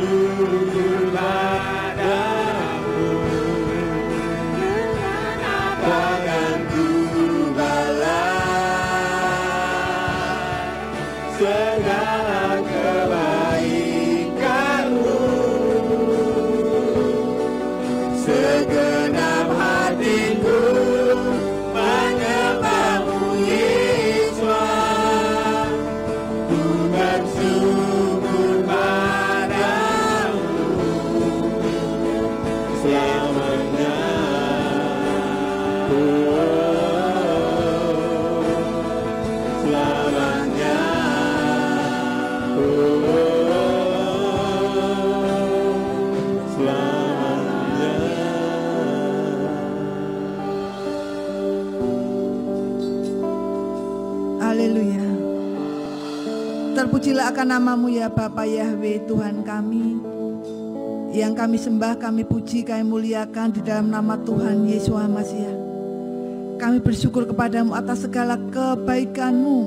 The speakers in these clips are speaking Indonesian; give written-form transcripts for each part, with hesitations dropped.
sujud padamu, bahkan ku balas segala kebaikanmu. Segenap hatiku menyembahmu Yesus, ku bersyukur padamu selamanya. Selamanya. Haleluya. Terpujilah akan namamu ya Bapa Yahweh Tuhan kami, yang kami sembah, kami puji, kami muliakan di dalam nama Tuhan Yesus Masiah. Kami bersyukur kepadamu atas segala kebaikanmu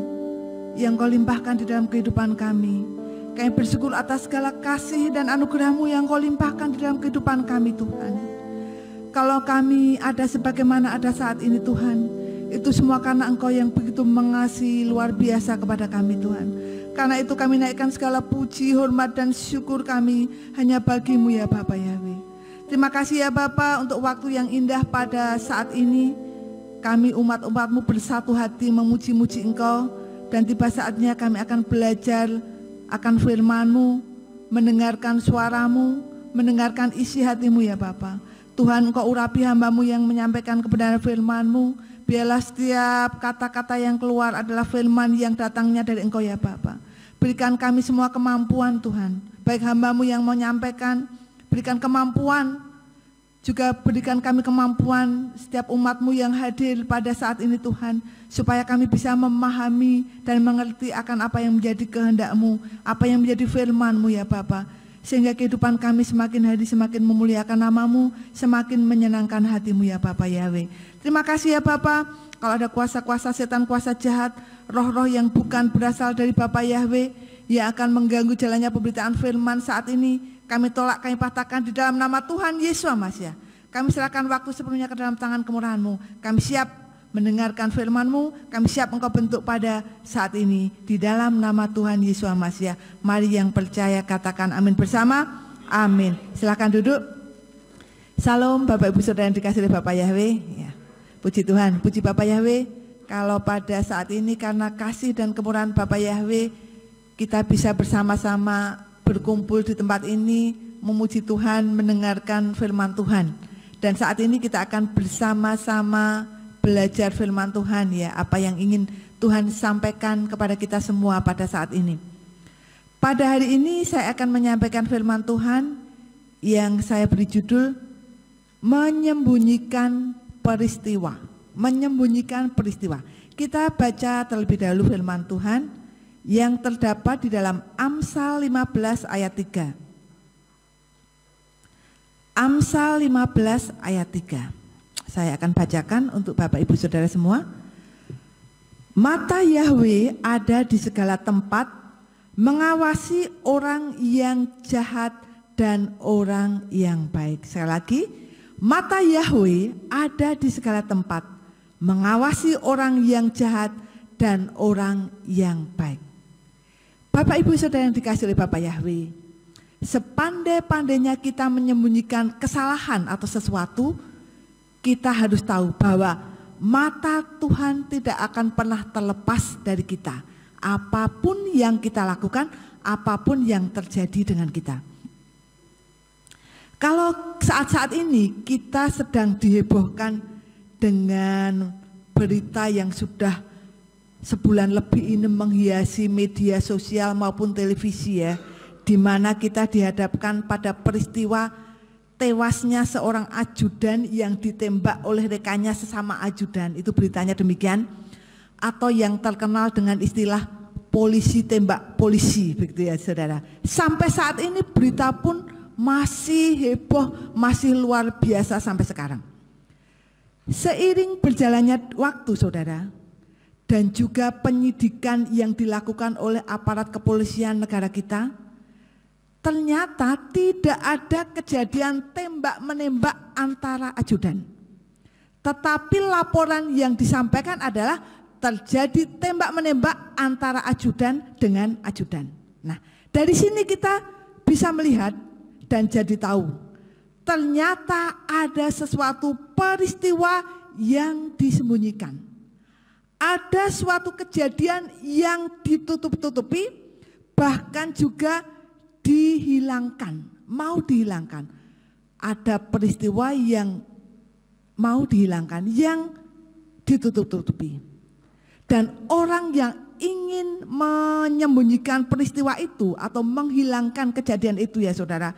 yang kau limpahkan di dalam kehidupan kami. Kami bersyukur atas segala kasih dan anugerahmu yang kau limpahkan di dalam kehidupan kami Tuhan. Kalau kami ada sebagaimana ada saat ini Tuhan, itu semua karena Engkau yang begitu mengasihi luar biasa kepada kami Tuhan. Karena itu kami naikkan segala puji, hormat dan syukur kami hanya bagimu ya Bapa Yahweh. Terima kasih ya Bapa untuk waktu yang indah pada saat ini. Kami umat-umatmu bersatu hati memuji-muji Engkau. Dan tiba saatnya kami akan belajar akan firman-Mu, mendengarkan suara-Mu, mendengarkan isi hati-Mu ya Bapa. Tuhan Engkau urapi hamba-Mu yang menyampaikan kebenaran firman-Mu. Biarlah setiap kata-kata yang keluar adalah firman yang datangnya dari Engkau ya Bapa. Berikan kami semua kemampuan Tuhan. Baik hamba-Mu yang menyampaikan, berikan kemampuan. Juga berikan kami kemampuan setiap umat-Mu yang hadir pada saat ini Tuhan. Supaya kami bisa memahami dan mengerti akan apa yang menjadi kehendak-Mu. Apa yang menjadi firman-Mu ya Bapa. Sehingga kehidupan kami semakin hari semakin memuliakan nama-Mu. Semakin menyenangkan hati-Mu ya Bapa Yahweh. Terima kasih ya Bapa. Kalau ada kuasa-kuasa setan, kuasa jahat, roh-roh yang bukan berasal dari Bapa Yahweh yang akan mengganggu jalannya pemberitaan firman saat ini, kami tolak, kami patahkan di dalam nama Tuhan Yesus Masiah. Kami serahkan waktu sepenuhnya ke dalam tangan kemurahan-Mu. Kami siap mendengarkan firman-Mu, kami siap Engkau bentuk pada saat ini di dalam nama Tuhan Yesus Masiah. Mari yang percaya katakan amin bersama. Amin. Silakan duduk. Salam Bapak Ibu Saudara yang dikasihi oleh Bapak Yahweh. Ya. Puji Tuhan, puji Bapak Yahweh. Kalau pada saat ini karena kasih dan kemurahan Bapak Yahweh, kita bisa bersama-sama berkumpul di tempat ini, memuji Tuhan, mendengarkan firman Tuhan. Dan saat ini kita akan bersama-sama belajar firman Tuhan ya, apa yang ingin Tuhan sampaikan kepada kita semua pada saat ini. Pada hari ini saya akan menyampaikan firman Tuhan yang saya beri judul menyembunyikan peristiwa. Menyembunyikan peristiwa. Kita baca terlebih dahulu firman Tuhan yang terdapat di dalam Amsal 15 ayat 3. Amsal 15 ayat 3. Saya akan bacakan untuk Bapak Ibu Saudara semua. Mata Yahweh ada di segala tempat, mengawasi orang yang jahat dan orang yang baik. Sekali lagi, mata Yahweh ada di segala tempat, mengawasi orang yang jahat dan orang yang baik. Bapak Ibu Saudara yang dikasihi oleh Bapak Yahweh, sepandai-pandainya kita menyembunyikan kesalahan atau sesuatu, kita harus tahu bahwa mata Tuhan tidak akan pernah terlepas dari kita. Apapun yang kita lakukan, apapun yang terjadi dengan kita. Kalau saat-saat ini kita sedang dihebohkan dengan berita yang sudah sebulan lebih ini menghiasi media sosial maupun televisi ya, di mana kita dihadapkan pada peristiwa tewasnya seorang ajudan yang ditembak oleh rekannya sesama ajudan. Itu beritanya demikian. Atau yang terkenal dengan istilah polisi tembak polisi, begitu ya saudara. Sampai saat ini berita pun masih heboh, masih luar biasa sampai sekarang. Seiring berjalannya waktu saudara, dan juga penyidikan yang dilakukan oleh aparat kepolisian negara kita, ternyata tidak ada kejadian tembak-menembak antara ajudan. Tetapi laporan yang disampaikan adalah terjadi tembak-menembak antara ajudan dengan ajudan. Nah, dari sini kita bisa melihat dan jadi tahu, ternyata ada sesuatu peristiwa yang disembunyikan. Ada suatu kejadian yang ditutup-tutupi, bahkan juga dihilangkan, mau dihilangkan. Ada peristiwa yang mau dihilangkan, yang ditutup-tutupi. Dan orang yang ingin menyembunyikan peristiwa itu atau menghilangkan kejadian itu ya saudara,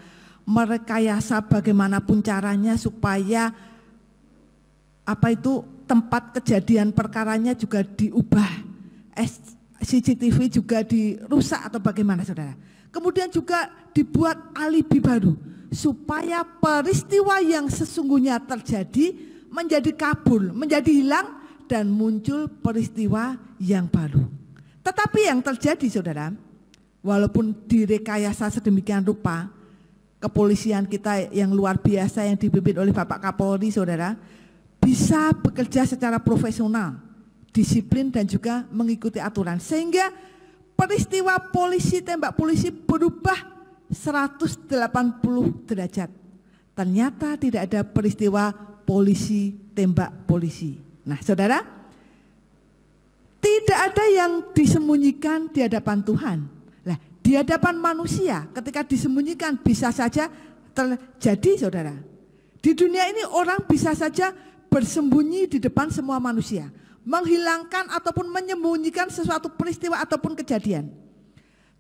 merekayasa bagaimanapun caranya supaya tempat kejadian perkaranya juga diubah, CCTV juga dirusak atau bagaimana saudara. Kemudian juga dibuat alibi baru supaya peristiwa yang sesungguhnya terjadi menjadi kabur, menjadi hilang dan muncul peristiwa yang baru. Tetapi yang terjadi saudara, walaupun direkayasa sedemikian rupa, kepolisian kita yang luar biasa yang dipimpin oleh Bapak Kapolri saudara, bisa bekerja secara profesional, disiplin dan juga mengikuti aturan. Sehingga peristiwa polisi tembak polisi berubah 180 derajat. Ternyata tidak ada peristiwa polisi tembak polisi. Nah saudara, tidak ada yang disembunyikan di hadapan Tuhan. Nah, di hadapan manusia ketika disembunyikan bisa saja terjadi saudara. Di dunia ini orang bisa saja bersembunyi di depan semua manusia, menghilangkan ataupun menyembunyikan sesuatu peristiwa ataupun kejadian.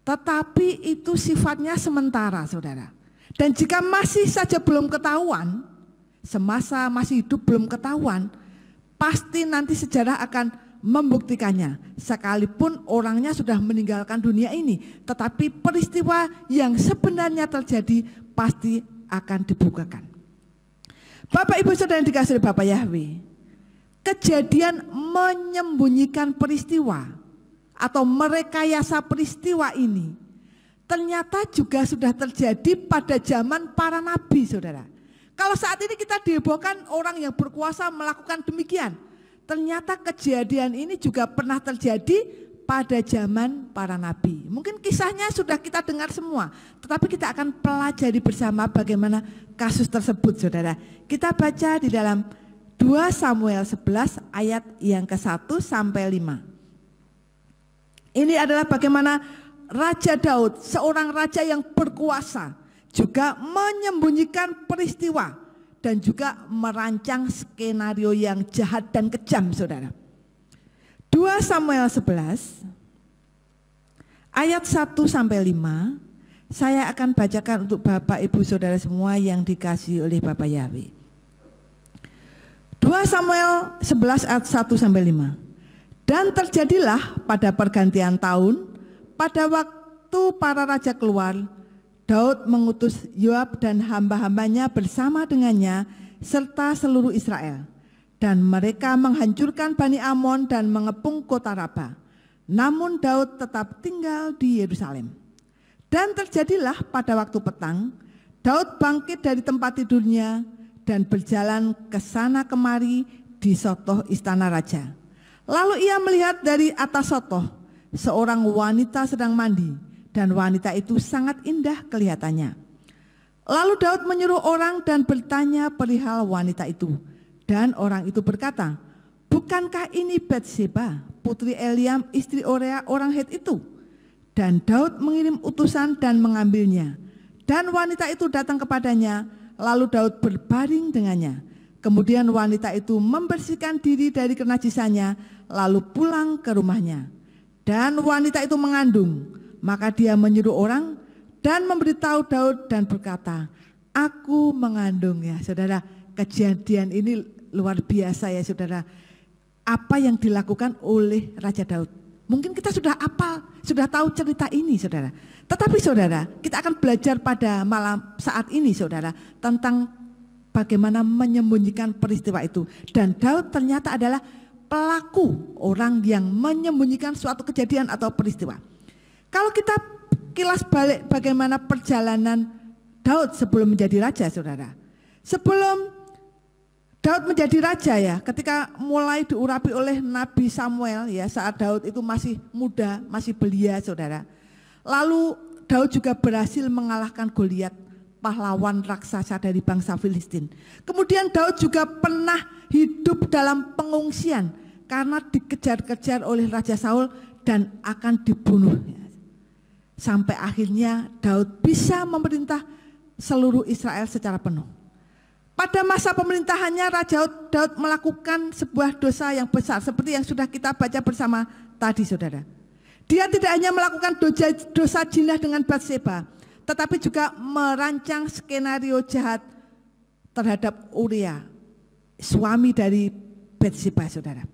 Tetapi itu sifatnya sementara saudara. Dan jika masih saja belum ketahuan, semasa masih hidup belum ketahuan, pasti nanti sejarah akan membuktikannya. Sekalipun orangnya sudah meninggalkan dunia ini, tetapi peristiwa yang sebenarnya terjadi pasti akan dibukakan. Bapak Ibu Saudara yang dikasihi Bapak Yahweh, kejadian menyembunyikan peristiwa atau merekayasa peristiwa ini ternyata juga sudah terjadi pada zaman para nabi saudara. Kalau saat ini kita dihebohkan orang yang berkuasa melakukan demikian, ternyata kejadian ini juga pernah terjadi pada zaman para nabi. Mungkin kisahnya sudah kita dengar semua, tetapi kita akan pelajari bersama bagaimana kasus tersebut saudara. Kita baca di dalam 2 Samuel 11 ayat yang ke-1 sampai 5. Ini adalah bagaimana Raja Daud, seorang raja yang berkuasa, juga menyembunyikan peristiwa dan juga merancang skenario yang jahat dan kejam saudara. 2 Samuel 11 ayat 1 sampai 5 saya akan bacakan untuk Bapak Ibu Saudara semua yang dikasihi oleh Bapak Yahweh. 2 Samuel 11 ayat 1 sampai 5. Dan terjadilah pada pergantian tahun, pada waktu para raja keluar, Daud mengutus Yoab dan hamba-hambanya bersama dengannya serta seluruh Israel. Dan mereka menghancurkan Bani Amon dan mengepung kota Raba. Namun Daud tetap tinggal di Yerusalem. Dan terjadilah pada waktu petang, Daud bangkit dari tempat tidurnya dan berjalan ke sana kemari di sotoh istana raja. Lalu ia melihat dari atas sotoh seorang wanita sedang mandi, dan wanita itu sangat indah kelihatannya. Lalu Daud menyuruh orang dan bertanya perihal wanita itu. Dan orang itu berkata, bukankah ini Batseba, putri Eliam, istri Orea orang Het itu? Dan Daud mengirim utusan dan mengambilnya. Dan wanita itu datang kepadanya, lalu Daud berbaring dengannya. Kemudian wanita itu membersihkan diri dari kenajisannya, lalu pulang ke rumahnya. Dan wanita itu mengandung, maka dia menyuruh orang dan memberitahu Daud dan berkata, aku mengandung ya saudara. Kejadian ini luar biasa ya saudara. Apa yang dilakukan oleh Raja Daud. Mungkin kita sudah hafal, sudah tahu cerita ini saudara. Tetapi saudara, kita akan belajar pada malam saat ini saudara, tentang bagaimana menyembunyikan peristiwa itu. Dan Daud ternyata adalah pelaku, orang yang menyembunyikan suatu kejadian atau peristiwa. Kalau kita sekilas balik bagaimana perjalanan Daud sebelum menjadi raja, saudara. Sebelum Daud menjadi raja ya, ketika mulai diurapi oleh Nabi Samuel ya, saat Daud itu masih muda, masih belia, saudara. Lalu Daud juga berhasil mengalahkan Goliat, pahlawan raksasa dari bangsa Filistin. Kemudian Daud juga pernah hidup dalam pengungsian karena dikejar-kejar oleh Raja Saul dan akan dibunuh. Sampai akhirnya Daud bisa memerintah seluruh Israel secara penuh. Pada masa pemerintahannya Raja Daud melakukan sebuah dosa yang besar seperti yang sudah kita baca bersama tadi, saudara. Dia tidak hanya melakukan dosa zina dengan Batseba, tetapi juga merancang skenario jahat terhadap Uria, suami dari Batseba, saudara.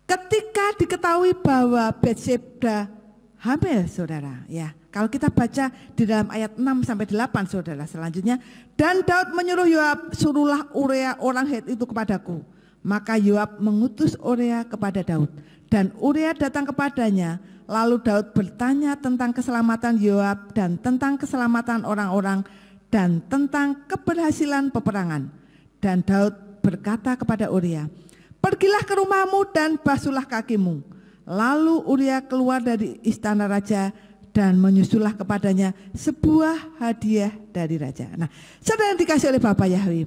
Ketika diketahui bahwa Batseba hamil, saudara, ya. Kalau kita baca di dalam ayat 6 sampai 8, saudara, selanjutnya, dan Daud menyuruh Yoab, suruhlah Uria orang Het itu kepadaku. Maka Yoab mengutus Uria kepada Daud, dan Uria datang kepadanya. Lalu Daud bertanya tentang keselamatan Yoab dan tentang keselamatan orang-orang dan tentang keberhasilan peperangan. Dan Daud berkata kepada Uria, pergilah ke rumahmu dan basuhlah kakimu. Lalu Uria keluar dari istana raja dan menyusullah kepadanya sebuah hadiah dari raja. Nah, saudara yang dikasih oleh Bapak Yahweh,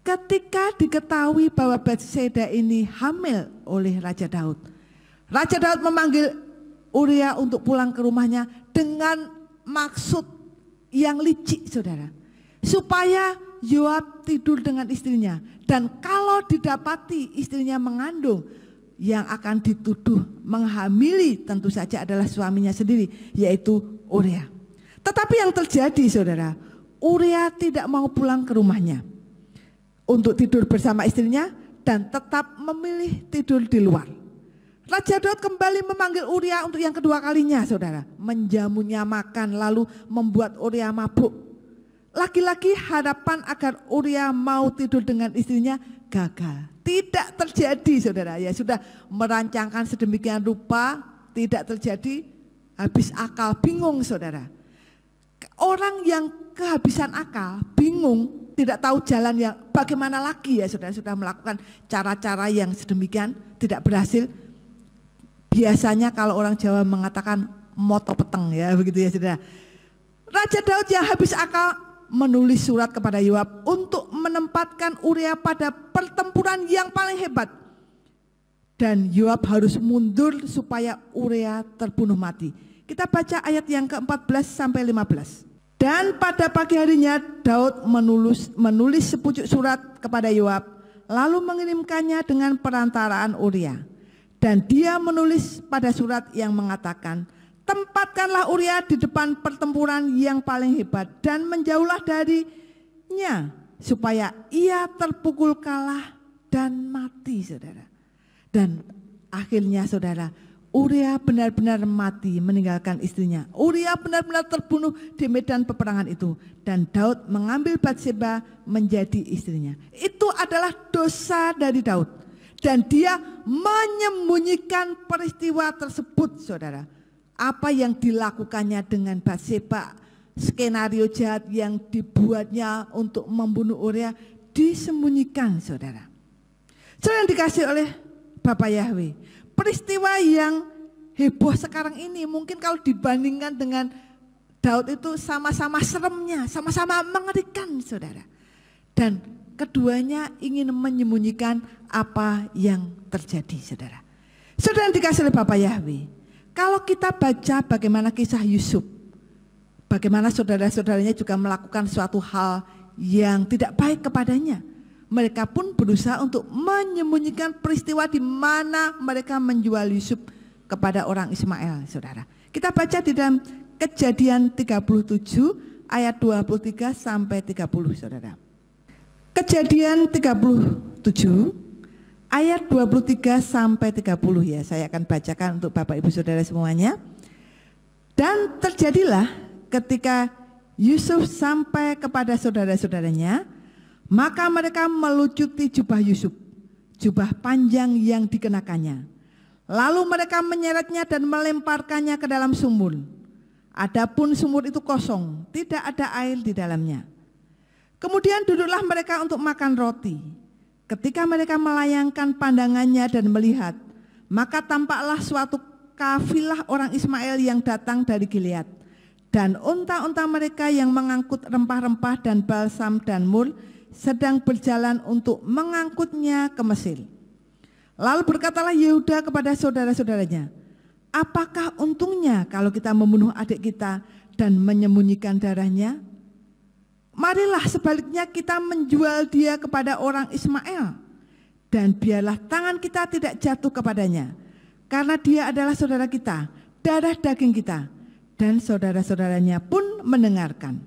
ketika diketahui bahwa Batseba ini hamil oleh Raja Daud memanggil Uria untuk pulang ke rumahnya dengan maksud yang licik, saudara, supaya Yoab tidur dengan istrinya, dan kalau didapati istrinya mengandung, yang akan dituduh menghamili tentu saja adalah suaminya sendiri, yaitu Uria. Tetapi yang terjadi, saudara, Uria tidak mau pulang ke rumahnya untuk tidur bersama istrinya dan tetap memilih tidur di luar. Raja Daud kembali memanggil Uria untuk yang kedua kalinya, saudara, menjamunya makan lalu membuat Uria mabuk. Lagi-lagi harapan agar Uria mau tidur dengan istrinya gagal. Tidak terjadi, saudara, ya sudah merancangkan sedemikian rupa, tidak terjadi, habis akal, bingung, saudara. Orang yang kehabisan akal, bingung, tidak tahu jalan yang bagaimana lagi ya, saudara, sudah melakukan cara-cara yang sedemikian, tidak berhasil. Biasanya kalau orang Jawa mengatakan moto peteng ya, begitu ya, saudara. Raja Daud yang habis akal menulis surat kepada Yoab untuk menempatkan Uria pada pertempuran yang paling hebat. Dan Yoab harus mundur supaya Uria terbunuh mati. Kita baca ayat yang ke-14 sampai 15. Dan pada pagi harinya Daud menulis sepucuk surat kepada Yoab, lalu mengirimkannya dengan perantaraan Uria. Dan dia menulis pada surat yang mengatakan, tempatkanlah Uria di depan pertempuran yang paling hebat dan menjauhlah darinya supaya ia terpukul kalah dan mati, saudara. Dan akhirnya, saudara, Uria benar-benar mati meninggalkan istrinya. Uria benar-benar terbunuh di medan peperangan itu dan Daud mengambil Batseba menjadi istrinya. Itu adalah dosa dari Daud dan dia menyembunyikan peristiwa tersebut, saudara. Apa yang dilakukannya dengan Batseba, skenario jahat yang dibuatnya untuk membunuh Uria disembunyikan, saudara. Saudara yang dikasih oleh Bapak Yahweh, peristiwa yang heboh sekarang ini mungkin kalau dibandingkan dengan Daud itu sama-sama seremnya, sama-sama mengerikan, saudara. Dan keduanya ingin menyembunyikan apa yang terjadi, saudara. Saudara yang dikasih oleh Bapak Yahweh, kalau kita baca bagaimana kisah Yusuf, bagaimana saudara-saudaranya juga melakukan suatu hal yang tidak baik kepadanya. Mereka pun berusaha untuk menyembunyikan peristiwa di mana mereka menjual Yusuf kepada orang Ismail, saudara. Kita baca di dalam Kejadian 37 ayat 23 sampai 30, saudara. Kejadian 37 ayat 23 sampai 30 ya, saya akan bacakan untuk Bapak Ibu Saudara semuanya. Dan terjadilah ketika Yusuf sampai kepada saudara-saudaranya, maka mereka melucuti jubah Yusuf, jubah panjang yang dikenakannya. Lalu mereka menyeretnya dan melemparkannya ke dalam sumur. Adapun sumur itu kosong, tidak ada air di dalamnya. Kemudian duduklah mereka untuk makan roti. Ketika mereka melayangkan pandangannya dan melihat, maka tampaklah suatu kafilah orang Ismail yang datang dari Gilead. Dan unta-unta mereka yang mengangkut rempah-rempah dan balsam dan mur sedang berjalan untuk mengangkutnya ke Mesir. Lalu berkatalah Yehuda kepada saudara-saudaranya, apakah untungnya kalau kita membunuh adik kita dan menyembunyikan darahnya? Marilah sebaliknya kita menjual dia kepada orang Ismail, dan biarlah tangan kita tidak jatuh kepadanya, karena dia adalah saudara kita, darah daging kita. Dan saudara-saudaranya pun mendengarkan.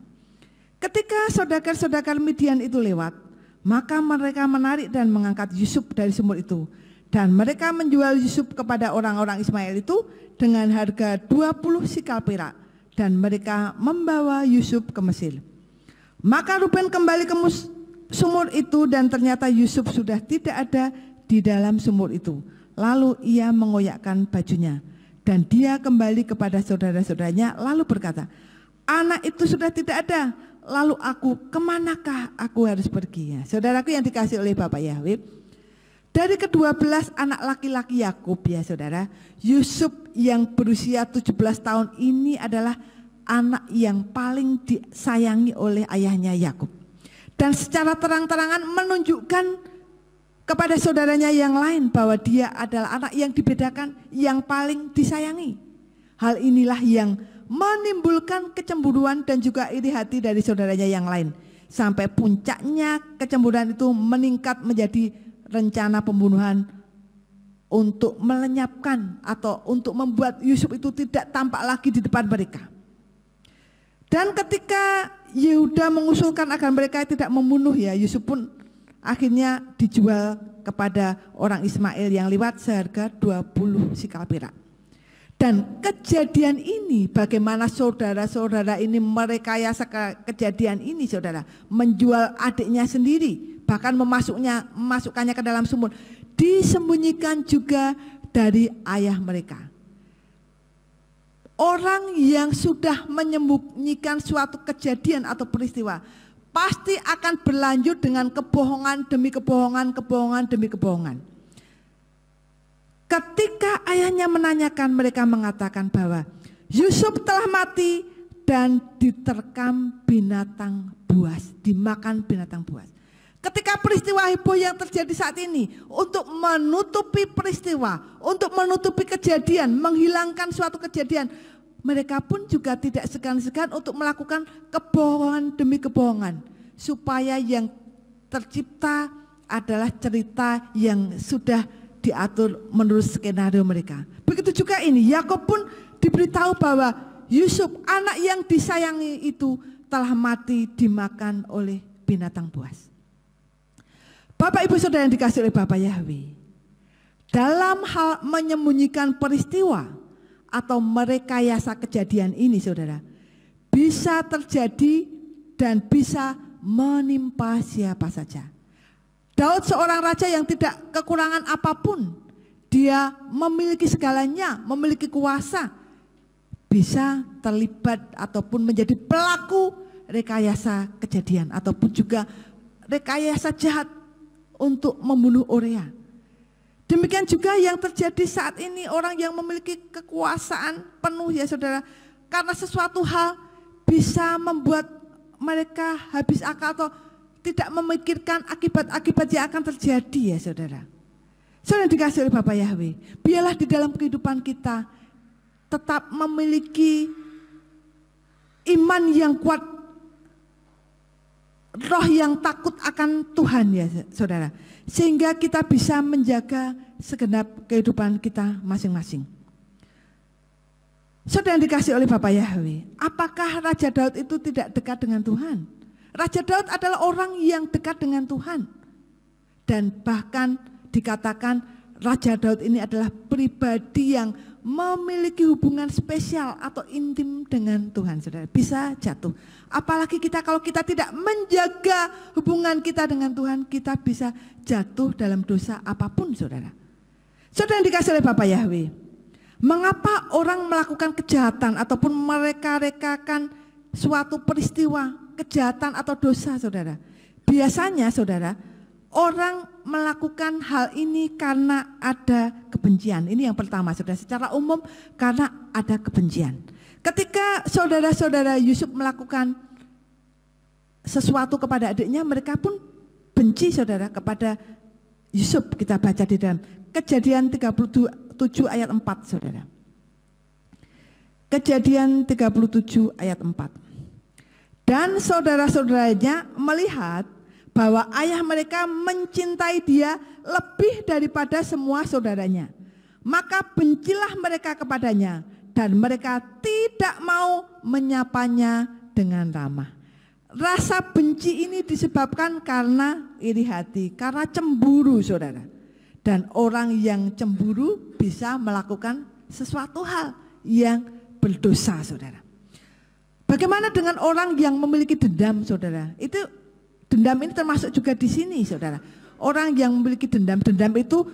Ketika saudagar-saudagar Midian itu lewat, maka mereka menarik dan mengangkat Yusuf dari sumur itu. Dan mereka menjual Yusuf kepada orang-orang Ismail itu dengan harga 20 sikal perak. Dan mereka membawa Yusuf ke Mesir. Maka Ruben kembali ke sumur itu dan ternyata Yusuf sudah tidak ada di dalam sumur itu. Lalu ia mengoyakkan bajunya. Dan dia kembali kepada saudara-saudaranya lalu berkata, anak itu sudah tidak ada, lalu aku kemanakah aku harus pergi? Ya, saudaraku yang dikasih oleh Bapak Yahweh, dari ke-12 anak laki-laki Yakub ya saudara, Yusuf yang berusia 17 tahun ini adalah anak yang paling disayangi oleh ayahnya Yakub. Dan secara terang-terangan menunjukkan kepada saudaranya yang lain bahwa dia adalah anak yang dibedakan, yang paling disayangi. Hal inilah yang menimbulkan kecemburuan dan juga iri hati dari saudaranya yang lain. Sampai puncaknya kecemburuan itu meningkat menjadi rencana pembunuhan untuk melenyapkan atau untuk membuat Yusuf itu tidak tampak lagi di depan mereka. Dan ketika Yehuda mengusulkan agar mereka tidak membunuh ya, Yusuf pun akhirnya dijual kepada orang Ismail yang lewat seharga 20 sikal perak. Dan kejadian ini bagaimana saudara-saudara ini merekayasa kejadian ini saudara. Menjual adiknya sendiri, bahkan memasukkannya ke dalam sumur. Disembunyikan juga dari ayah mereka. Orang yang sudah menyembunyikan suatu kejadian atau peristiwa pasti akan berlanjut dengan kebohongan demi kebohongan, kebohongan demi kebohongan. Ketika ayahnya menanyakan, mereka mengatakan bahwa Yusuf telah mati dan diterkam binatang buas, dimakan binatang buas. Ketika peristiwa heboh yang terjadi saat ini, untuk menutupi peristiwa, untuk menutupi kejadian, menghilangkan suatu kejadian, mereka pun juga tidak segan-segan untuk melakukan kebohongan demi kebohongan. Supaya yang tercipta adalah cerita yang sudah diatur menurut skenario mereka. Begitu juga ini, Yakub pun diberitahu bahwa Yusuf anak yang disayangi itu telah mati dimakan oleh binatang buas. Bapak Ibu Saudara yang dikasih oleh Bapak Yahweh, dalam hal menyembunyikan peristiwa atau merekayasa kejadian ini saudara, bisa terjadi dan bisa menimpa siapa saja. Daud seorang raja yang tidak kekurangan apapun, dia memiliki segalanya, memiliki kuasa, bisa terlibat ataupun menjadi pelaku rekayasa kejadian ataupun juga rekayasa jahat untuk membunuh Uria. Demikian juga yang terjadi saat ini, orang yang memiliki kekuasaan penuh ya saudara, karena sesuatu hal bisa membuat mereka habis akal atau tidak memikirkan akibat-akibat yang akan terjadi ya saudara. Saudara dikasih oleh Bapak Yahweh, biarlah di dalam kehidupan kita tetap memiliki iman yang kuat, roh yang takut akan Tuhan ya saudara, sehingga kita bisa menjaga segenap kehidupan kita masing-masing. Saudara yang dikasih oleh Bapak Yahweh, apakah Raja Daud itu tidak dekat dengan Tuhan? Raja Daud adalah orang yang dekat dengan Tuhan. Dan bahkan dikatakan Raja Daud ini adalah pribadi yang memiliki hubungan spesial atau intim dengan Tuhan. Saudara, bisa jatuh. Apalagi kita, kalau kita tidak menjaga hubungan kita dengan Tuhan, kita bisa jatuh dalam dosa apapun saudara. Saudara yang dikasih oleh Bapak Yahweh, Mengapa orang melakukan kejahatan ataupun mereka-rekakan suatu peristiwa kejahatan atau dosa, saudara? Biasanya, saudara, orang melakukan hal ini karena ada kebencian. Ini yang pertama, saudara. Secara umum karena ada kebencian. Ketika saudara-saudara Yusuf melakukan sesuatu kepada adiknya, mereka pun benci, saudara, kepada Yusuf. Kita baca di dalam Kejadian 37 ayat 4, saudara. Kejadian 37 ayat 4. Dan saudara-saudaranya melihat bahwa ayah mereka mencintai dia lebih daripada semua saudaranya. Maka bencilah mereka kepadanya dan mereka tidak mau menyapanya dengan ramah. Rasa benci ini disebabkan karena iri hati, karena cemburu, saudara. Dan orang yang cemburu bisa melakukan sesuatu hal yang berdosa, saudara. Bagaimana dengan orang yang memiliki dendam, saudara? Itu dendam ini termasuk juga di sini, saudara. Orang yang memiliki dendam itu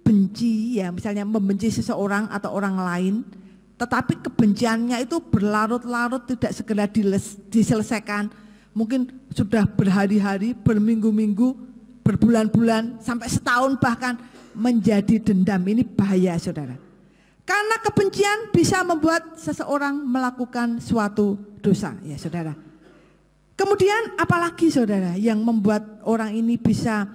benci, ya, misalnya membenci seseorang atau orang lain, tetapi kebenciannya itu berlarut-larut, tidak segera diselesaikan. Mungkin sudah berhari-hari, berminggu-minggu, berbulan-bulan, sampai setahun bahkan menjadi dendam. Ini bahaya, saudara. Karena kebencian bisa membuat seseorang melakukan suatu dosa, ya, saudara. Kemudian apalagi, saudara, yang membuat orang ini bisa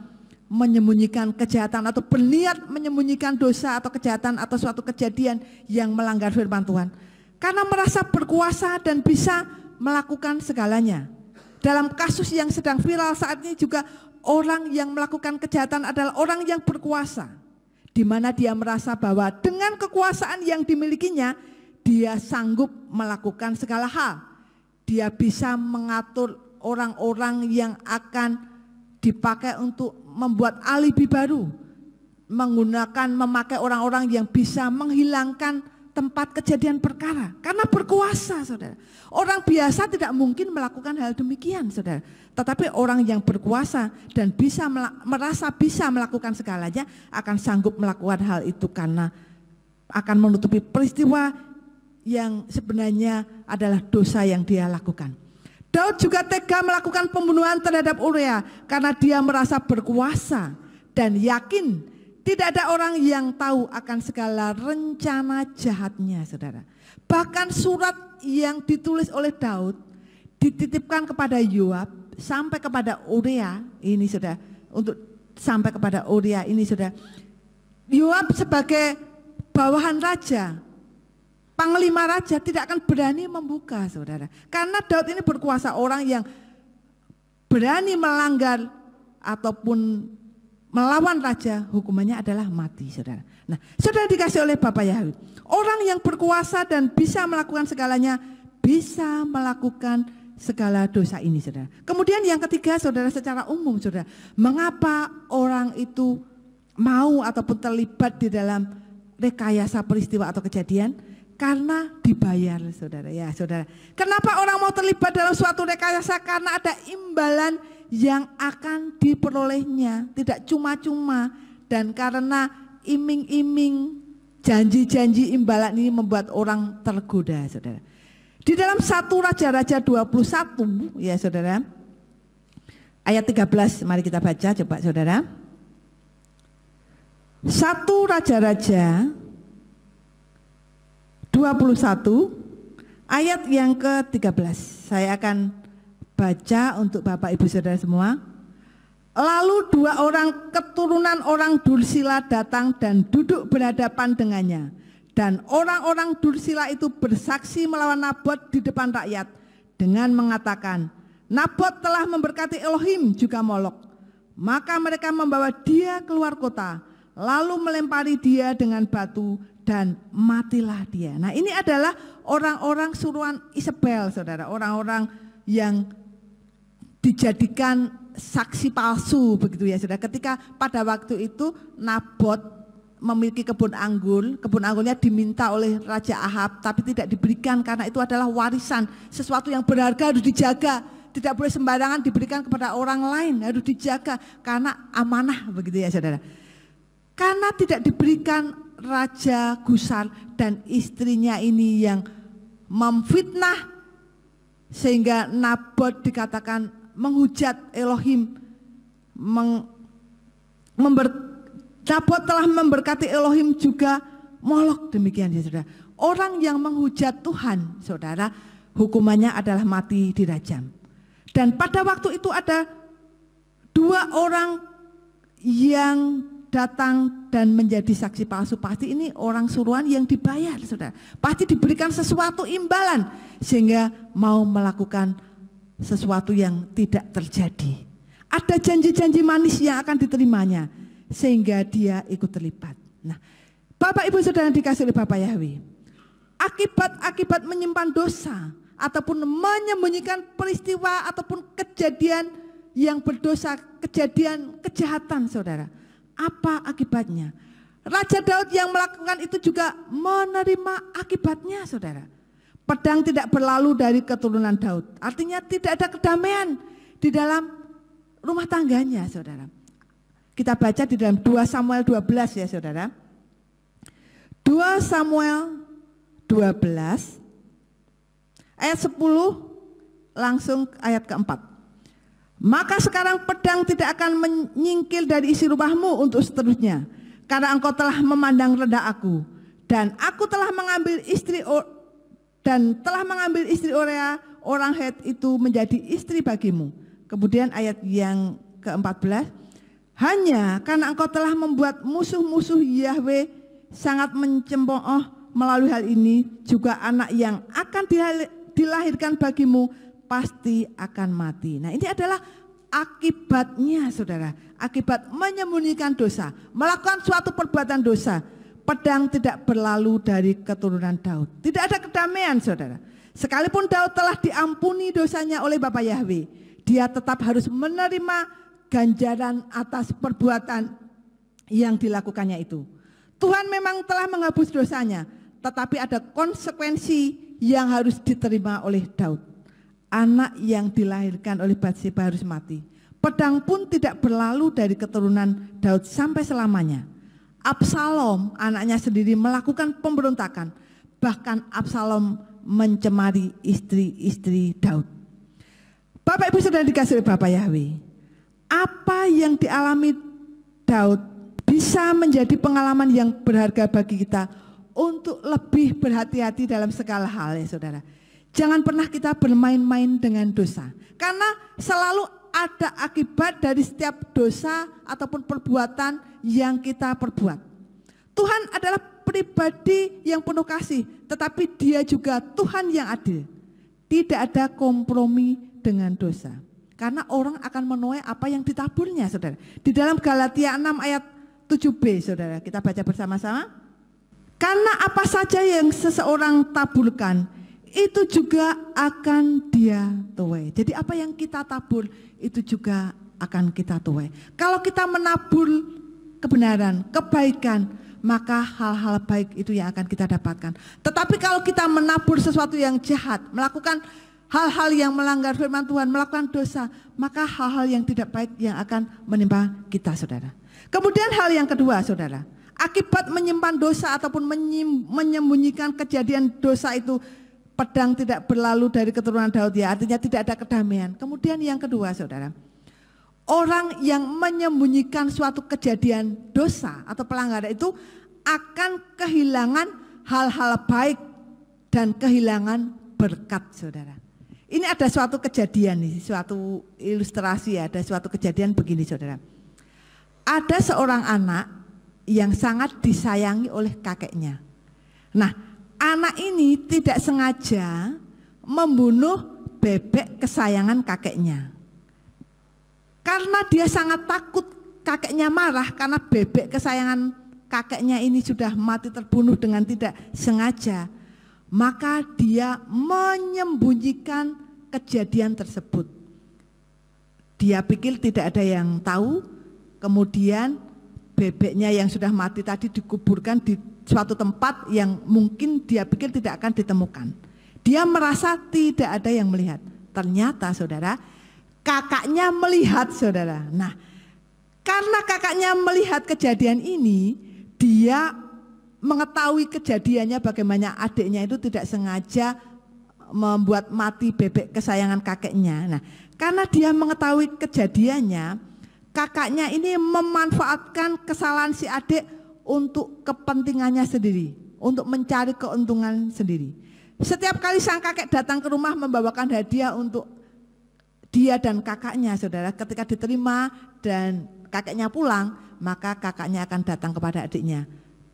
menyembunyikan kejahatan atau berniat menyembunyikan dosa atau kejahatan atau suatu kejadian yang melanggar firman Tuhan? Karena merasa berkuasa dan bisa melakukan segalanya. Dalam kasus yang sedang viral saat ini juga, orang yang melakukan kejahatan adalah orang yang berkuasa, di mana dia merasa bahwa dengan kekuasaan yang dimilikinya, dia sanggup melakukan segala hal. Dia bisa mengatur orang-orang yang akan dipakai untuk membuat alibi baru, memakai orang-orang yang bisa menghilangkan tempat kejadian perkara, karena berkuasa, saudara. Orang biasa tidak mungkin melakukan hal demikian, saudara. Tetapi orang yang berkuasa dan bisa merasa bisa melakukan segalanya akan sanggup melakukan hal itu karena akan menutupi peristiwa yang sebenarnya adalah dosa yang dia lakukan. Daud juga tega melakukan pembunuhan terhadap Uria karena dia merasa berkuasa dan yakin tidak ada orang yang tahu akan segala rencana jahatnya, saudara. Bahkan surat yang ditulis oleh Daud dititipkan kepada Yoab sampai kepada Uria ini, saudara. Untuk sampai kepada Uria ini, saudara. Yoab sebagai bawahan raja, panglima raja, tidak akan berani membuka, saudara. Karena Daud ini berkuasa, orang yang berani melanggar ataupun melawan raja, hukumannya adalah mati, saudara. Nah, saudara dikasih oleh Bapak Yahweh, orang yang berkuasa dan bisa melakukan segalanya, bisa melakukan segala dosa ini, saudara. Kemudian yang ketiga, saudara, secara umum, saudara, mengapa orang itu mau ataupun terlibat di dalam rekayasa peristiwa atau kejadian? Karena dibayar, saudara. Ya, saudara. Kenapa orang mau terlibat dalam suatu rekayasa? Karena ada imbalan yang akan diperolehnya, tidak cuma-cuma, dan karena iming-iming janji-janji imbalan ini membuat orang tergoda, saudara. Di dalam 1 Raja-Raja 21, ya, saudara, ayat 13, mari kita baca coba, saudara. 1 Raja-Raja 21 ayat yang ke-13. Saya akan baca untuk Bapak Ibu Saudara semua. Lalu 2 orang keturunan orang Dursila datang dan duduk berhadapan dengannya. Dan orang-orang Dursila itu bersaksi melawan Nabot di depan rakyat dengan mengatakan, Nabot telah memberkati Elohim juga Molok. Maka mereka membawa dia keluar kota, lalu melempari dia dengan batu dan matilah dia. Nah, ini adalah orang-orang suruhan Isabel, saudara, orang-orang yang dijadikan saksi palsu, begitu ya, saudara. Ketika pada waktu itu Nabot memiliki kebun anggurnya diminta oleh Raja Ahab, tapi tidak diberikan karena itu adalah warisan, sesuatu yang berharga harus dijaga, tidak boleh sembarangan diberikan kepada orang lain, harus dijaga karena amanah, begitu ya, saudara. Karena tidak diberikan, Raja Gusar dan istrinya ini yang memfitnah sehingga Nabot dikatakan menghujat Elohim. Nabot telah memberkati Elohim juga Molok, demikian ya saudara. Orang yang menghujat Tuhan, saudara, hukumannya adalah mati dirajam. Dan pada waktu itu ada 2 orang yang datang dan menjadi saksi palsu. Pasti ini orang suruhan yang dibayar, saudara. Pasti diberikan sesuatu imbalan sehingga mau melakukan sesuatu yang tidak terjadi. Ada janji-janji manis yang akan diterimanya sehingga dia ikut terlibat. Nah, Bapak Ibu Saudara yang dikasihi oleh Bapak Yahweh, akibat menyimpan dosa ataupun menyembunyikan peristiwa ataupun kejadian yang berdosa, kejadian kejahatan, saudara. Apa akibatnya? Raja Daud yang melakukan itu juga menerima akibatnya, saudara. Pedang tidak berlalu dari keturunan Daud. Artinya tidak ada kedamaian di dalam rumah tangganya, saudara. Kita baca di dalam 2 Samuel 12 ya, saudara. 2 Samuel 12 ayat 10 langsung ayat keempat. Maka sekarang pedang tidak akan menyingkil dari isi rumahmu untuk seterusnya, karena engkau telah memandang rendah aku, dan aku telah mengambil istri Orea orang Het itu menjadi istri bagimu. Kemudian ayat yang ke-14, hanya karena engkau telah membuat musuh-musuh Yahweh sangat mencemooh melalui hal ini, juga anak yang akan dilahirkan bagimu pasti akan mati. Nah, ini adalah akibatnya, saudara. Akibat menyembunyikan dosa, melakukan suatu perbuatan dosa. Pedang tidak berlalu dari keturunan Daud. Tidak ada kedamaian, saudara. Sekalipun Daud telah diampuni dosanya oleh Bapa Yahweh, dia tetap harus menerima ganjaran atas perbuatan yang dilakukannya itu. Tuhan memang telah menghapus dosanya, tetapi ada konsekuensi yang harus diterima oleh Daud. Anak yang dilahirkan oleh Batseba harus mati. Pedang pun tidak berlalu dari keturunan Daud sampai selamanya. Absalom, anaknya sendiri, melakukan pemberontakan. Bahkan Absalom mencemari istri-istri Daud. Bapak Ibu Saudara dikasihi oleh Bapak Yahweh, apa yang dialami Daud bisa menjadi pengalaman yang berharga bagi kita untuk lebih berhati-hati dalam segala hal, ya saudara. Jangan pernah kita bermain-main dengan dosa, karena selalu ada akibat dari setiap dosa ataupun perbuatan yang kita perbuat. Tuhan adalah pribadi yang penuh kasih, tetapi Dia juga Tuhan yang adil. Tidak ada kompromi dengan dosa, karena orang akan menuai apa yang ditaburnya, saudara. Di dalam Galatia 6 ayat 7b, saudara, kita baca bersama-sama. Karena apa saja yang seseorang taburkan, itu juga akan dia tuai. Jadi apa yang kita tabur, itu juga akan kita tuai. Kalau kita menabur kebenaran, kebaikan, maka hal-hal baik itu yang akan kita dapatkan. Tetapi kalau kita menabur sesuatu yang jahat, melakukan hal-hal yang melanggar firman Tuhan, melakukan dosa, maka hal-hal yang tidak baik yang akan menimpa kita, saudara. Kemudian hal yang kedua, saudara, akibat menyimpan dosa ataupun menyembunyikan kejadian dosa itu, pedang tidak berlalu dari keturunan Daud, ya, artinya tidak ada kedamaian. Kemudian yang kedua, saudara, orang yang menyembunyikan suatu kejadian dosa atau pelanggaran itu akan kehilangan hal-hal baik dan kehilangan berkat, saudara. Ini ada suatu kejadian nih, suatu ilustrasi, ya, ada suatu kejadian begini, saudara. Ada seorang anak yang sangat disayangi oleh kakeknya. Nah, anak ini tidak sengaja membunuh bebek kesayangan kakeknya. Karena dia sangat takut kakeknya marah karena bebek kesayangan kakeknya ini sudah mati terbunuh dengan tidak sengaja. Maka dia menyembunyikan kejadian tersebut. Dia pikir tidak ada yang tahu. Kemudian bebeknya yang sudah mati tadi dikuburkan di suatu tempat yang mungkin dia pikir tidak akan ditemukan. Dia merasa tidak ada yang melihat. Ternyata, saudara, kakaknya melihat, saudara. Nah, karena kakaknya melihat kejadian ini, dia mengetahui kejadiannya bagaimana adiknya itu tidak sengaja membuat mati bebek kesayangan kakeknya. Nah, karena dia mengetahui kejadiannya, kakaknya ini memanfaatkan kesalahan si adik untuk kepentingannya sendiri, untuk mencari keuntungan sendiri. Setiap kali sang kakek datang ke rumah membawakan hadiah untuk dia dan kakaknya, saudara, ketika diterima dan kakeknya pulang, maka kakaknya akan datang kepada adiknya.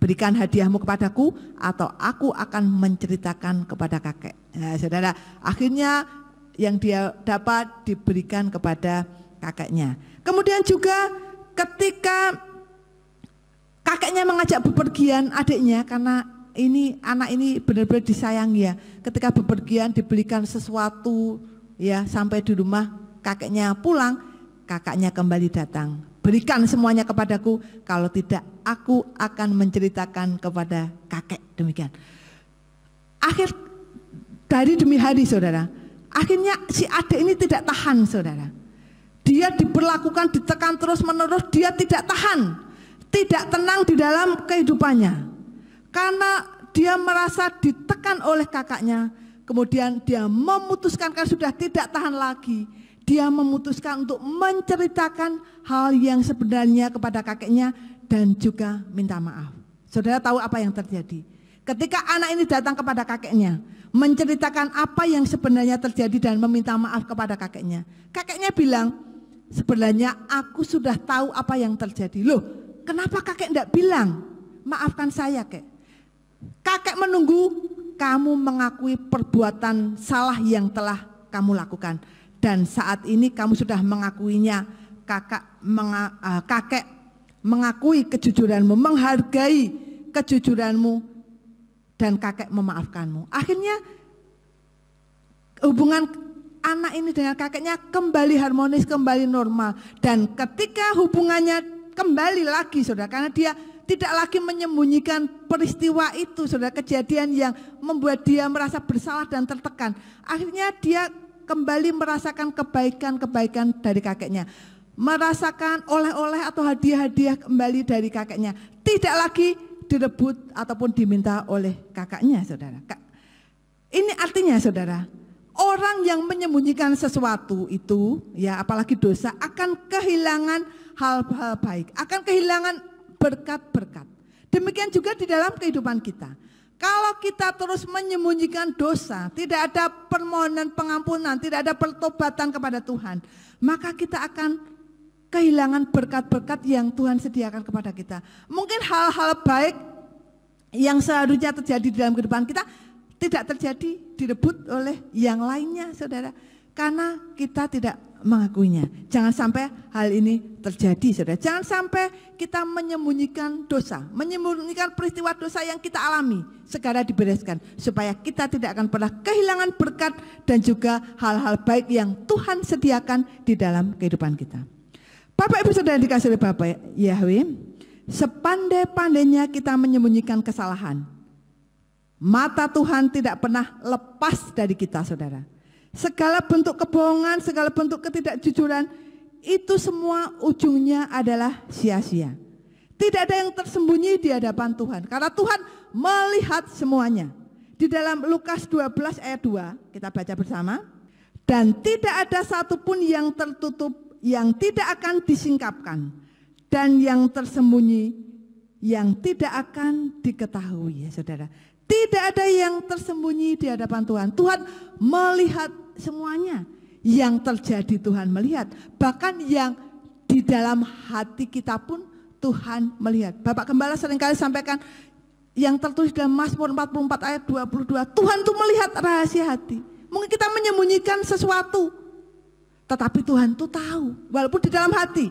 Berikan hadiahmu kepadaku atau aku akan menceritakan kepada kakek. Nah, saudara, akhirnya yang dia dapat diberikan kepada kakeknya. Kemudian juga ketika kakeknya mengajak bepergian adiknya, karena ini anak ini benar-benar disayangi ya. Ketika bepergian diberikan sesuatu ya, sampai di rumah kakeknya pulang, kakaknya kembali datang. Berikan semuanya kepadaku, kalau tidak aku akan menceritakan kepada kakek. Demikian. Akhir dari demi hari, saudara, akhirnya si adik ini tidak tahan, saudara. Dia diperlakukan, ditekan terus menerus, dia tidak tahan, tidak tenang di dalam kehidupannya. Karena dia merasa ditekan oleh kakaknya, kemudian dia memutuskan, karena sudah tidak tahan lagi, dia memutuskan untuk menceritakan hal yang sebenarnya kepada kakeknya dan juga minta maaf. Saudara tahu apa yang terjadi? Ketika anak ini datang kepada kakeknya, menceritakan apa yang sebenarnya terjadi dan meminta maaf kepada kakeknya. Kakeknya bilang, sebenarnya aku sudah tahu apa yang terjadi. Loh, kenapa kakek tidak bilang? Maafkan saya, kek. Kakek menunggu kamu mengakui perbuatan salah yang telah kamu lakukan. Dan saat ini kamu sudah mengakuinya, kakek mengakui kejujuranmu, menghargai kejujuranmu, dan kakek memaafkanmu. Akhirnya hubungan anak ini dengan kakeknya kembali harmonis, kembali normal. Dan ketika hubungannya kembali lagi, saudara, karena dia tidak lagi menyembunyikan peristiwa itu, saudara, kejadian yang membuat dia merasa bersalah dan tertekan. Akhirnya dia kembali merasakan kebaikan-kebaikan dari kakeknya, merasakan oleh-oleh atau hadiah-hadiah kembali dari kakeknya, tidak lagi direbut ataupun diminta oleh kakaknya, saudara. Ini artinya, saudara, orang yang menyembunyikan sesuatu itu, ya apalagi dosa, akan kehilangan hal-hal baik, akan kehilangan berkat-berkat. Demikian juga di dalam kehidupan kita. Kalau kita terus menyembunyikan dosa, tidak ada permohonan pengampunan, tidak ada pertobatan kepada Tuhan, maka kita akan kehilangan berkat-berkat yang Tuhan sediakan kepada kita. Mungkin hal-hal baik yang seharusnya terjadi di dalam kehidupan kita tidak terjadi, direbut oleh yang lainnya, saudara, karena kita tidak mengakuinya. Jangan sampai hal ini terjadi, saudara. Jangan sampai kita menyembunyikan dosa, menyembunyikan peristiwa dosa yang kita alami, segera dibereskan, supaya kita tidak akan pernah kehilangan berkat dan juga hal-hal baik yang Tuhan sediakan di dalam kehidupan kita. Bapak Ibu Saudara dikasihi oleh Bapak Yahweh, sepandai-pandainya kita menyembunyikan kesalahan, mata Tuhan tidak pernah lepas dari kita, saudara. Segala bentuk kebohongan, segala bentuk ketidakjujuran, itu semua ujungnya adalah sia-sia. Tidak ada yang tersembunyi di hadapan Tuhan, karena Tuhan melihat semuanya. Di dalam Lukas 12 ayat 2, kita baca bersama. Dan tidak ada satupun yang tertutup, yang tidak akan disingkapkan, dan yang tersembunyi, yang tidak akan diketahui, ya saudara. Tidak ada yang tersembunyi di hadapan Tuhan. Tuhan melihat semuanya. Yang terjadi Tuhan melihat. Bahkan yang di dalam hati kita pun Tuhan melihat. Bapak Gembala seringkali sampaikan yang tertulis dalam Mazmur 44 ayat 22. Tuhan tuh melihat rahasia hati. Mungkin kita menyembunyikan sesuatu, tetapi Tuhan tuh tahu. Walaupun di dalam hati,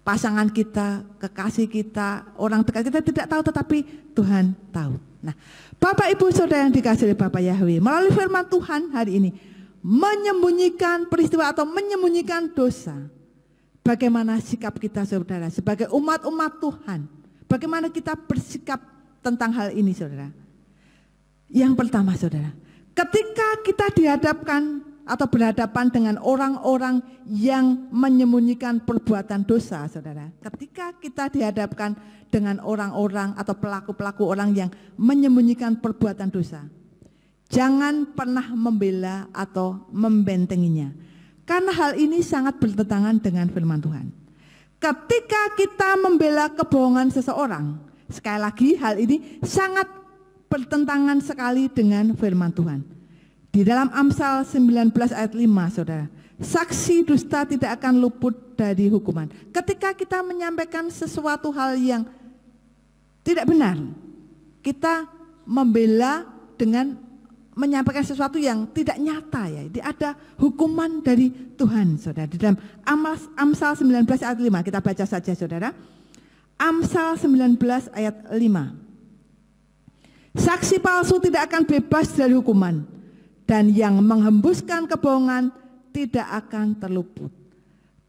pasangan kita, kekasih kita, orang dekat kita tidak tahu, tetapi Tuhan tahu. Nah, Bapak Ibu Saudara yang dikasihi Bapak Yahweh, melalui firman Tuhan hari ini, menyembunyikan peristiwa atau menyembunyikan dosa. Bagaimana sikap kita, saudara, sebagai umat-umat Tuhan? Bagaimana kita bersikap tentang hal ini, saudara? Yang pertama, saudara, ketika kita dihadapkan atau berhadapan dengan orang-orang yang menyembunyikan perbuatan dosa, saudara. Ketika kita dihadapkan dengan orang-orang atau pelaku-pelaku orang yang menyembunyikan perbuatan dosa, jangan pernah membela atau membentenginya. Karena hal ini sangat bertentangan dengan firman Tuhan. Ketika kita membela kebohongan seseorang, sekali lagi hal ini sangat bertentangan sekali dengan firman Tuhan. Di dalam Amsal 19 ayat 5, saudara, saksi dusta tidak akan luput dari hukuman. Ketika kita menyampaikan sesuatu hal yang tidak benar, kita membela dengan menyampaikan sesuatu yang tidak nyata, ya. Ada hukuman dari Tuhan, saudara. Di dalam Amsal 19 ayat 5, kita baca saja, saudara. Amsal 19 ayat 5. Saksi palsu tidak akan bebas dari hukuman, dan yang menghembuskan kebohongan tidak akan terluput.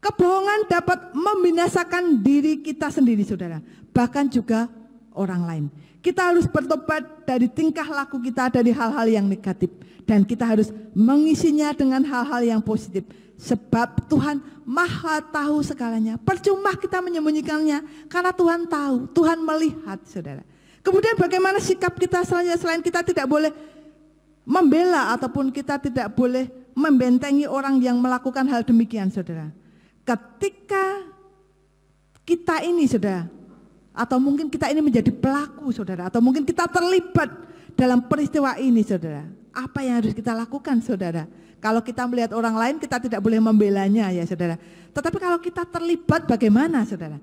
Kebohongan dapat membinasakan diri kita sendiri, saudara, bahkan juga orang lain. Kita harus bertobat dari tingkah laku kita, dari hal-hal yang negatif, dan kita harus mengisinya dengan hal-hal yang positif, sebab Tuhan Maha tahu segalanya. Percuma kita menyembunyikannya, karena Tuhan tahu, Tuhan melihat, saudara. Kemudian bagaimana sikap kita selanjutnya, selain kita tidak boleh membela ataupun kita tidak boleh membentengi orang yang melakukan hal demikian, saudara. Ketika kita ini, saudara, atau mungkin kita ini menjadi pelaku, saudara, atau mungkin kita terlibat dalam peristiwa ini, saudara, apa yang harus kita lakukan, saudara? Kalau kita melihat orang lain, kita tidak boleh membelanya, ya, saudara. Tetapi kalau kita terlibat, bagaimana, saudara?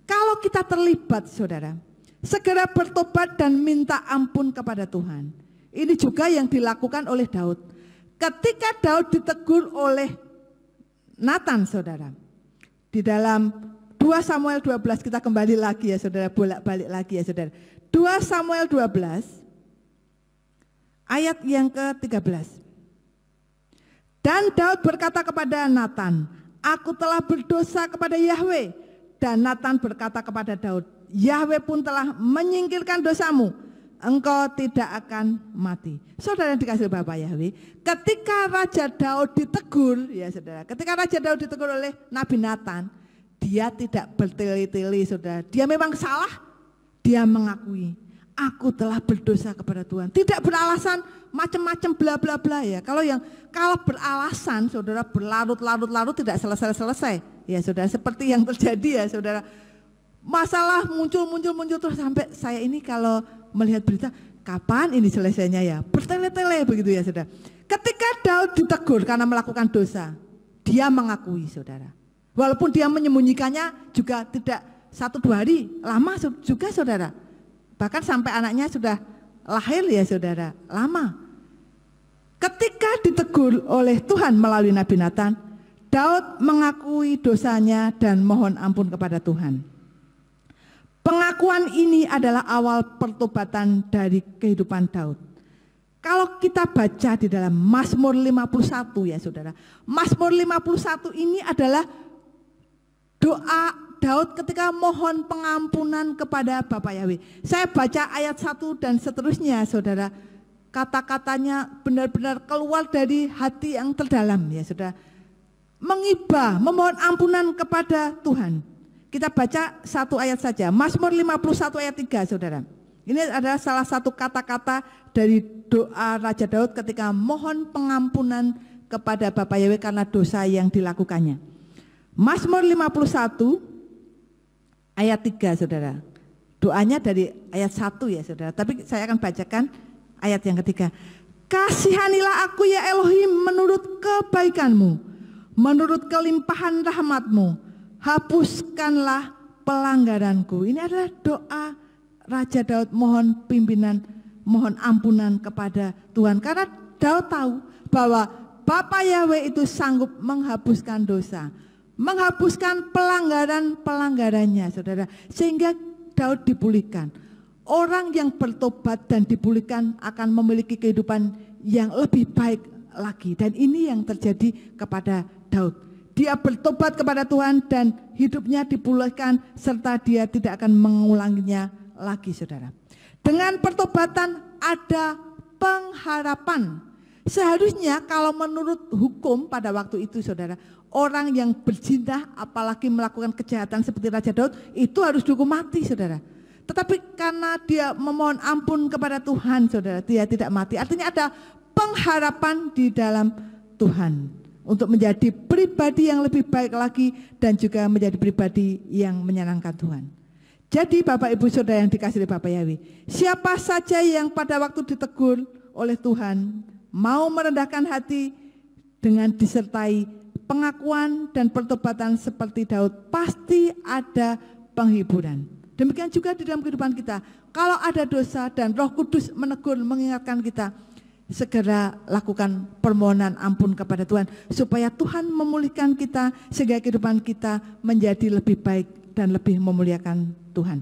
Kalau kita terlibat, saudara, segera bertobat dan minta ampun kepada Tuhan. Ini juga yang dilakukan oleh Daud. Ketika Daud ditegur oleh Natan, saudara, di dalam 2 Samuel 12, kita kembali lagi, ya, saudara, bolak-balik lagi, ya, saudara. 2 Samuel 12 ayat yang ke-13. Dan Daud berkata kepada Natan, aku telah berdosa kepada Yahweh. Dan Natan berkata kepada Daud, Yahweh pun telah menyingkirkan dosamu, engkau tidak akan mati. Saudara yang dikasihi Bapa Yahweh, ketika Raja Daud ditegur, ya, saudara, ketika Raja Daud ditegur oleh Nabi Natan, dia tidak bertele-tele, saudara. Dia memang salah, dia mengakui, aku telah berdosa kepada Tuhan. Tidak beralasan macam-macam bla bla bla, ya. Kalau beralasan, saudara, berlarut-larut tidak selesai-selesai, ya, saudara. Seperti yang terjadi, ya, saudara. Masalah muncul terus sampai saya ini kalau melihat berita, kapan ini selesainya, ya? Bertele-tele begitu, ya, saudara. Ketika Daud ditegur karena melakukan dosa, dia mengakui, saudara. Walaupun dia menyembunyikannya juga tidak 1-2 hari, lama juga, saudara. Bahkan sampai anaknya sudah lahir, ya, saudara, lama. Ketika ditegur oleh Tuhan melalui Nabi Natan, Daud mengakui dosanya dan mohon ampun kepada Tuhan. Pengakuan ini adalah awal pertobatan dari kehidupan Daud. Kalau kita baca di dalam Mazmur 51, ya, saudara. Mazmur 51 ini adalah doa Daud ketika mohon pengampunan kepada Bapa Yahweh. Saya baca ayat 1 dan seterusnya, saudara. Kata-katanya benar-benar keluar dari hati yang terdalam, ya, saudara. Mengibah, memohon ampunan kepada Tuhan. Kita baca 1 ayat saja. Mazmur 51 ayat 3, saudara. Ini adalah salah satu kata-kata dari doa Raja Daud ketika mohon pengampunan kepada Bapa Yahweh karena dosa yang dilakukannya. Mazmur 51 ayat 3, saudara. Doanya dari ayat 1, ya, saudara. Tapi saya akan bacakan ayat yang ketiga. Kasihanilah aku, ya Elohim, menurut kebaikanmu, menurut kelimpahan rahmatmu, hapuskanlah pelanggaranku. Ini adalah doa Raja Daud mohon pimpinan, mohon ampunan kepada Tuhan. Karena Daud tahu bahwa Bapa Yahweh itu sanggup menghapuskan dosa, menghapuskan pelanggaran-pelanggarannya, saudara. Sehingga Daud dipulihkan. Orang yang bertobat dan dipulihkan akan memiliki kehidupan yang lebih baik lagi. Dan ini yang terjadi kepada Daud. Dia bertobat kepada Tuhan dan hidupnya dipulihkan serta dia tidak akan mengulanginya lagi, saudara. Dengan pertobatan ada pengharapan. Seharusnya kalau menurut hukum pada waktu itu saudara, orang yang berzina apalagi melakukan kejahatan seperti Raja Daud itu harus dihukum mati saudara. Tetapi karena dia memohon ampun kepada Tuhan saudara, dia tidak mati. Artinya ada pengharapan di dalam Tuhan untuk menjadi pribadi yang lebih baik lagi dan juga menjadi pribadi yang menyenangkan Tuhan. Jadi Bapak Ibu Saudara yang dikasihi Bapak Yahweh, siapa saja yang pada waktu ditegur oleh Tuhan mau merendahkan hati dengan disertai pengakuan dan pertobatan seperti Daud, pasti ada penghiburan. Demikian juga di dalam kehidupan kita. Kalau ada dosa dan Roh Kudus menegur, mengingatkan kita, segera lakukan permohonan ampun kepada Tuhan supaya Tuhan memulihkan kita sehingga kehidupan kita menjadi lebih baik dan lebih memuliakan Tuhan.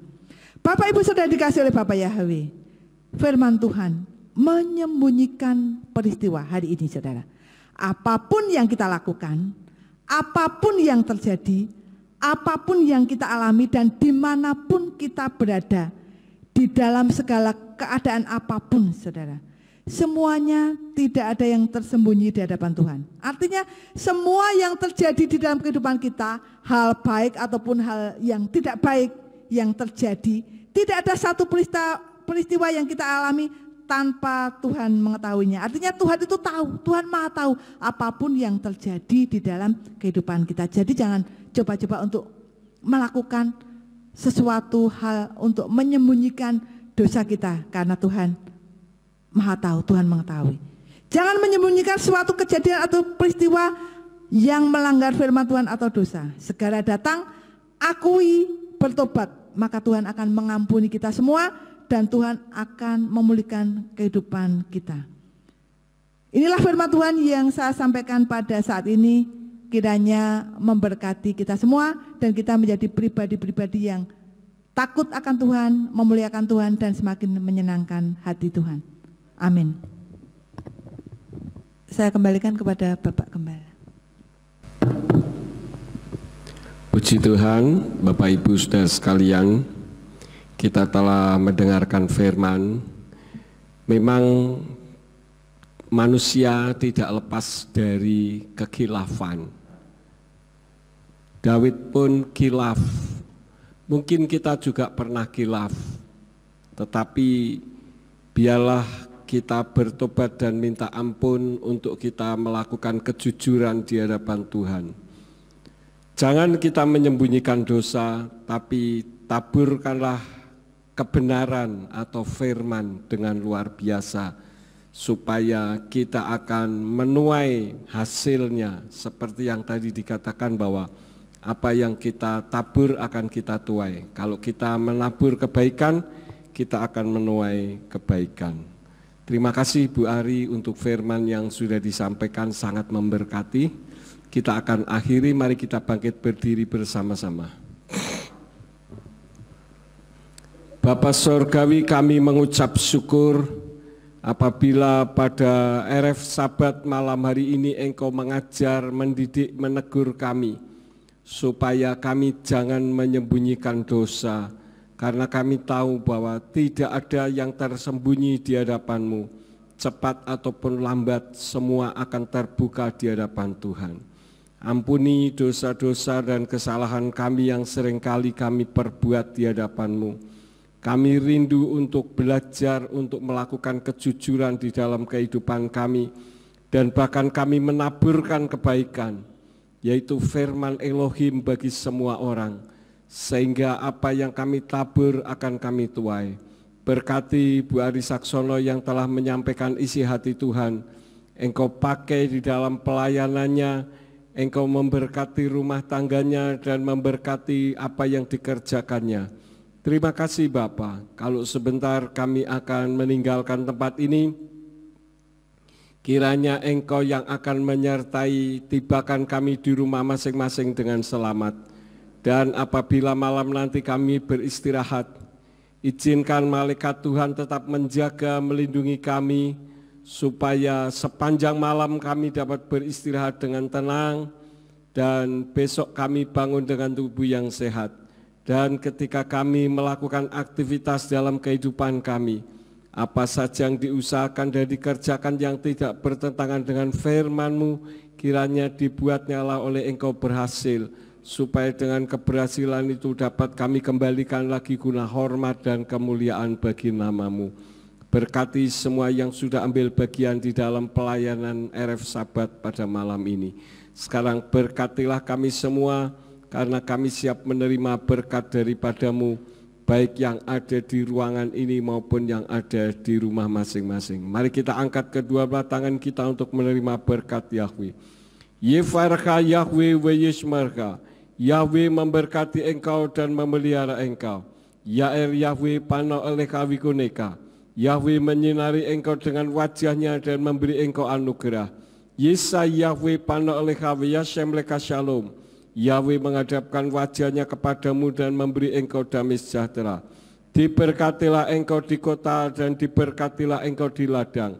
Bapak Ibu Saudara dikasihi oleh Bapak Yahweh, firman Tuhan menyembunyikan peristiwa hari ini saudara. Apapun yang kita lakukan, apapun yang terjadi, apapun yang kita alami dan dimanapun kita berada, di dalam segala keadaan apapun saudara, semuanya tidak ada yang tersembunyi di hadapan Tuhan. Artinya semua yang terjadi di dalam kehidupan kita, hal baik ataupun hal yang tidak baik yang terjadi, tidak ada satu peristiwa yang kita alami tanpa Tuhan mengetahuinya. Artinya Tuhan itu tahu, Tuhan Maha tahu apapun yang terjadi di dalam kehidupan kita. Jadi jangan coba-coba untuk melakukan sesuatu hal untuk menyembunyikan dosa kita, karena Tuhan Maha tahu, Tuhan mengetahui. Jangan menyembunyikan suatu kejadian atau peristiwa yang melanggar firman Tuhan atau dosa. Segera datang, akui, bertobat, maka Tuhan akan mengampuni kita semua dan Tuhan akan memulihkan kehidupan kita. Inilah firman Tuhan yang saya sampaikan pada saat ini, kiranya memberkati kita semua dan kita menjadi pribadi-pribadi yang takut akan Tuhan, memuliakan Tuhan dan semakin menyenangkan hati Tuhan. Amin. Saya kembalikan kepada Bapak Gembala. Puji Tuhan, Bapak Ibu Saudara sekalian, kita telah mendengarkan firman. Memang manusia tidak lepas dari kekhilafan. Daud pun khilaf. Mungkin kita juga pernah khilaf. Tetapi biarlah kita bertobat dan minta ampun untuk kita melakukan kejujuran di hadapan Tuhan. Jangan kita menyembunyikan dosa, tapi taburkanlah kebenaran atau firman dengan luar biasa, supaya kita akan menuai hasilnya, seperti yang tadi dikatakan bahwa apa yang kita tabur akan kita tuai. Kalau kita menabur kebaikan, kita akan menuai kebaikan. Terima kasih Bu Ari untuk firman yang sudah disampaikan, sangat memberkati. Kita akan akhiri, mari kita bangkit berdiri bersama-sama. Bapa Sorgawi, kami mengucap syukur apabila pada RF Sabat malam hari ini Engkau mengajar, mendidik, menegur kami, supaya kami jangan menyembunyikan dosa, karena kami tahu bahwa tidak ada yang tersembunyi di hadapan-Mu. Cepat ataupun lambat, semua akan terbuka di hadapan Tuhan. Ampuni dosa-dosa dan kesalahan kami yang seringkali kami perbuat di hadapan-Mu. Kami rindu untuk belajar, untuk melakukan kejujuran di dalam kehidupan kami, dan bahkan kami menaburkan kebaikan, yaitu firman Elohim bagi semua orang, sehingga apa yang kami tabur akan kami tuai. Berkati Bu Ari Saksono yang telah menyampaikan isi hati Tuhan, Engkau pakai di dalam pelayanannya, Engkau memberkati rumah tangganya dan memberkati apa yang dikerjakannya. Terima kasih Bapa. Kalau sebentar kami akan meninggalkan tempat ini, kiranya Engkau yang akan menyertai, tibakan kami di rumah masing-masing dengan selamat. Dan apabila malam nanti kami beristirahat, izinkan malaikat Tuhan tetap menjaga, melindungi kami, supaya sepanjang malam kami dapat beristirahat dengan tenang, dan besok kami bangun dengan tubuh yang sehat. Dan ketika kami melakukan aktivitas dalam kehidupan kami, Apa saja yang diusahakan dan dikerjakan yang tidak bertentangan dengan firman-Mu, kiranya dibuatnyalah oleh Engkau berhasil, supaya dengan keberhasilan itu dapat kami kembalikan lagi guna hormat dan kemuliaan bagi nama-Mu. Berkati semua yang sudah ambil bagian di dalam pelayanan RF Sabat pada malam ini. Sekarang berkatilah kami semua, karena kami siap menerima berkat daripada-Mu, baik yang ada di ruangan ini maupun yang ada di rumah masing-masing. Mari kita angkat kedua belah tangan kita untuk menerima berkat Yahweh. Yefarka Yahweh wa yishmarka. Yahweh memberkati engkau dan memelihara engkau. Yair Yahweh pano elecha wikuneka. Yahweh menyinari engkau dengan wajahnya dan memberi engkau anugerah. Yesai Yahweh pano elecha wa yashem leka shalom. Yahweh menghadapkan wajahnya kepadamu dan memberi engkau damai sejahtera. Diberkatilah engkau di kota dan diberkatilah engkau di ladang.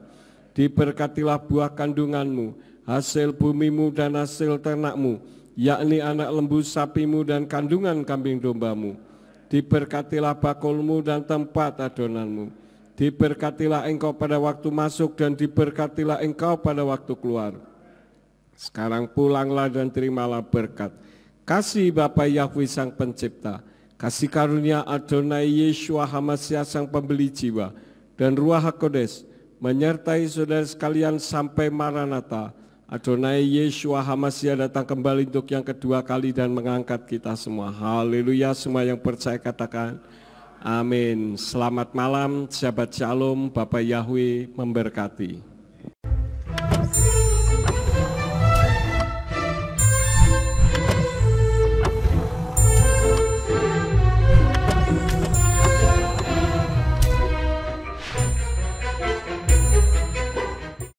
Diberkatilah buah kandunganmu, hasil bumimu dan hasil ternakmu, yakni anak lembu sapimu dan kandungan kambing dombamu. Diberkatilah bakulmu dan tempat adonanmu. Diberkatilah engkau pada waktu masuk dan diberkatilah engkau pada waktu keluar. Sekarang pulanglah dan terimalah berkat. Kasih Bapa Yahweh Sang Pencipta, kasih karunia Adonai Yeshua HaMashiach Sang Pembeli Jiwa, dan Ruach HaKodes menyertai saudara sekalian sampai Maranatha. Adonai Yeshua HaMashiach datang kembali untuk yang kedua kali dan mengangkat kita semua. Haleluya, semua yang percaya katakan amin. Selamat malam, Shabbat Shalom, Bapa Yahweh memberkati.